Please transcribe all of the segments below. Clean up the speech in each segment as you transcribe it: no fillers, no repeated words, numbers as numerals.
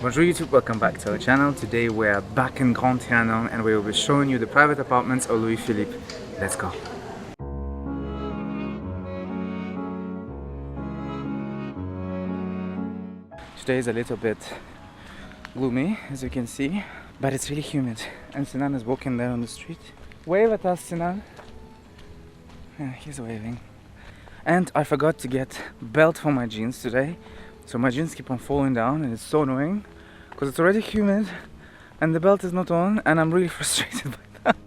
Bonjour YouTube, welcome back to our channel. Today we're back in Grand Trianon and we will be showing you the private apartments of Louis-Philippe. Let's go. Today is a little bit gloomy, as you can see, but it's really humid. And Sinan is walking there on the street. Wave at us, Sinan. Yeah, he's waving. And I forgot to get belt for my jeans today. So my jeans keep on falling down and it's so annoying because it's already humid and the belt is not on and I'm really frustrated by that.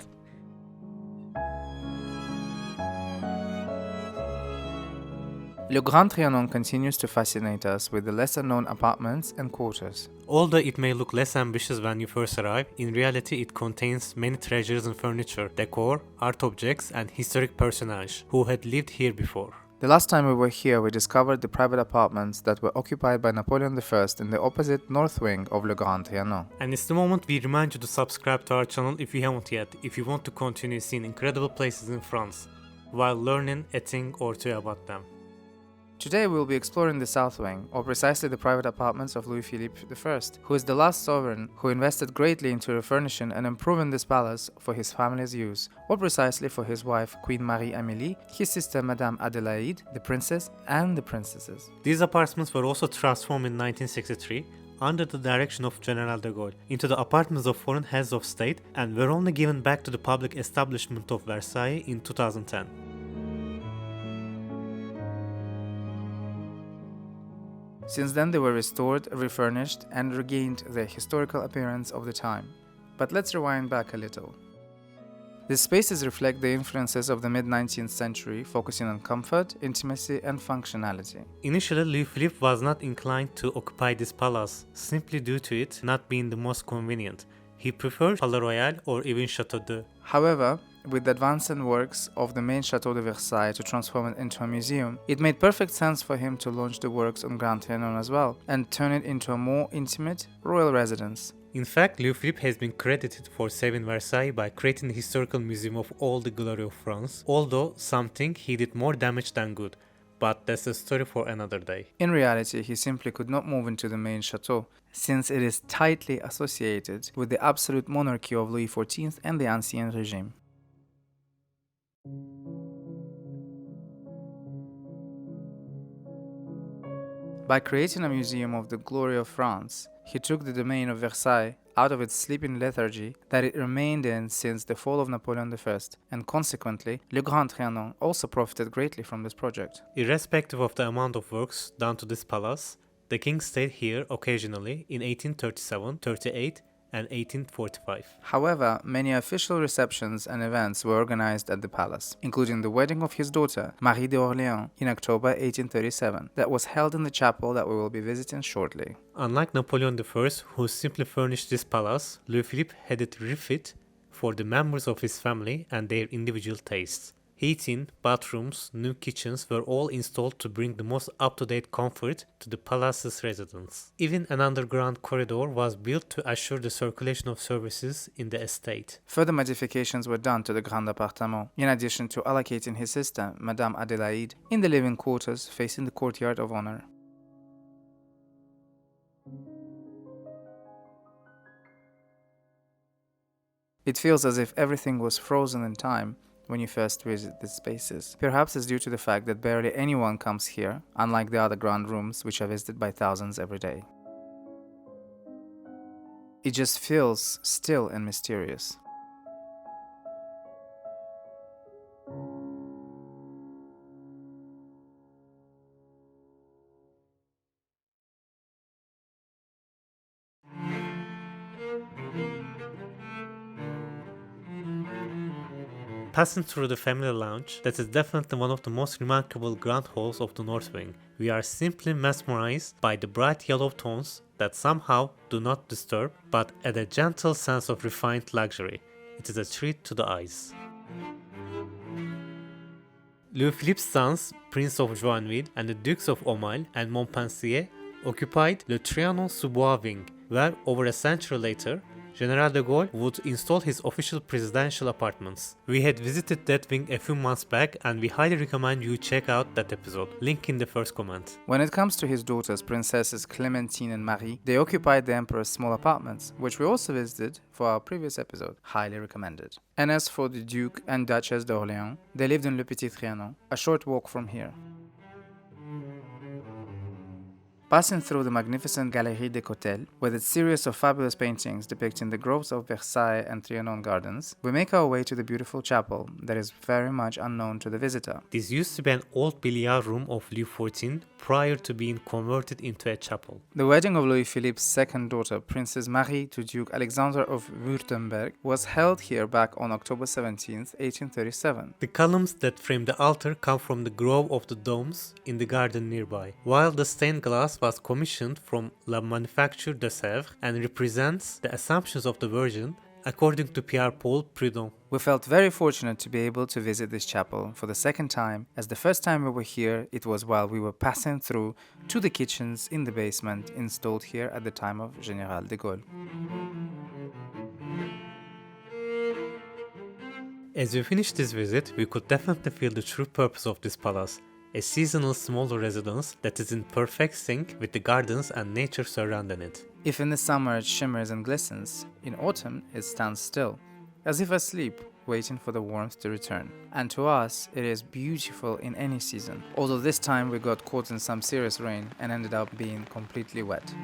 Le Grand Trianon continues to fascinate us with the lesser known apartments and quarters. Although it may look less ambitious when you first arrive, in reality it contains many treasures in furniture, decor, art objects and historic personages who had lived here before. The last time we were here, we discovered the private apartments that were occupied by Napoleon I in the opposite north wing of Le Grand Trianon. And it's the moment we remind you to subscribe to our channel if you haven't yet, if you want to continue seeing incredible places in France, while learning a thing or two about them. Today we will be exploring the south wing, or precisely the private apartments of Louis-Philippe I, who is the last sovereign who invested greatly into refurnishing and improving this palace for his family's use, or precisely for his wife Queen Marie-Amélie, his sister Madame Adélaïde, the princess, and the princesses. These apartments were also transformed in 1963, under the direction of General de Gaulle, into the apartments of foreign heads of state and were only given back to the public establishment of Versailles in 2010. Since then they were restored, refurnished, and regained their historical appearance of the time. But let's rewind back a little. These spaces reflect the influences of the mid-19th century, focusing on comfort, intimacy, and functionality. Initially, Louis-Philippe was not inclined to occupy this palace, simply due to it not being the most convenient. He preferred Palais Royal or even Château d'Eau. However, with the advancing works of the main Château de Versailles to transform it into a museum, it made perfect sense for him to launch the works on Grand Trianon as well, and turn it into a more intimate royal residence. In fact, Louis-Philippe has been credited for saving Versailles by creating the historical museum of all the glory of France, although some think he did more damage than good. But that's a story for another day. In reality, he simply could not move into the main chateau, since it is tightly associated with the absolute monarchy of Louis XIV and the Ancien Regime. By creating a museum of the glory of France, he took the domain of Versailles out of its sleeping lethargy that it remained in since the fall of Napoleon I, and consequently, Le Grand Trianon also profited greatly from this project. Irrespective of the amount of works done to this palace, the king stayed here occasionally in 1837, 38, and 1845. However, many official receptions and events were organized at the palace, including the wedding of his daughter, Marie d'Orléans, in October 1837, that was held in the chapel that we will be visiting shortly. Unlike Napoleon I, who simply furnished this palace, Louis-Philippe had it refit for the members of his family and their individual tastes. Heating, bathrooms, new kitchens were all installed to bring the most up-to-date comfort to the palace's residents. Even an underground corridor was built to assure the circulation of services in the estate. Further modifications were done to the Grand Appartement, in addition to allocating his sister, Madame Adélaïde, in the living quarters facing the courtyard of honor. It feels as if everything was frozen in time when you first visit these spaces. Perhaps it's due to the fact that barely anyone comes here, unlike the other grand rooms which are visited by thousands every day. It just feels still and mysterious. Passing through the family lounge, that is definitely one of the most remarkable grand halls of the North Wing. We are simply mesmerized by the bright yellow tones that somehow do not disturb, but add a gentle sense of refined luxury. It is a treat to the eyes. Louis-Philippe's sons, Prince of Joinville and the Dukes of Aumale and Montpensier, occupied Le Trianon-sous-Bois wing, where over a century later, General de Gaulle would install his official presidential apartments. We had visited that wing a few months back and we highly recommend you check out that episode, link in the first comment. When it comes to his daughters, Princesses Clementine and Marie, they occupied the Emperor's small apartments, which we also visited for our previous episode, highly recommended. And as for the Duke and Duchess d'Orléans, they lived in Le Petit Trianon, a short walk from here. Passing through the magnificent Galerie des Cotels, with its series of fabulous paintings depicting the groves of Versailles and Trianon gardens, we make our way to the beautiful chapel that is very much unknown to the visitor. This used to be an old billiard room of Louis XIV prior to being converted into a chapel. The wedding of Louis-Philippe's second daughter, Princess Marie, to Duke Alexander of Württemberg, was held here back on October 17, 1837. The columns that frame the altar come from the grove of the domes in the garden nearby, while the stained glass was commissioned from La Manufacture de Sèvres and represents the Assumptions of the Virgin, according to Pierre-Paul Prudhomme. We felt very fortunate to be able to visit this chapel for the second time, as the first time we were here, it was while we were passing through to the kitchens in the basement installed here at the time of General de Gaulle. As we finished this visit, we could definitely feel the true purpose of this palace. A seasonal smaller residence that is in perfect sync with the gardens and nature surrounding it. If in the summer it shimmers and glistens, in autumn it stands still, as if asleep, waiting for the warmth to return. And to us, it is beautiful in any season, although this time we got caught in some serious rain and ended up being completely wet.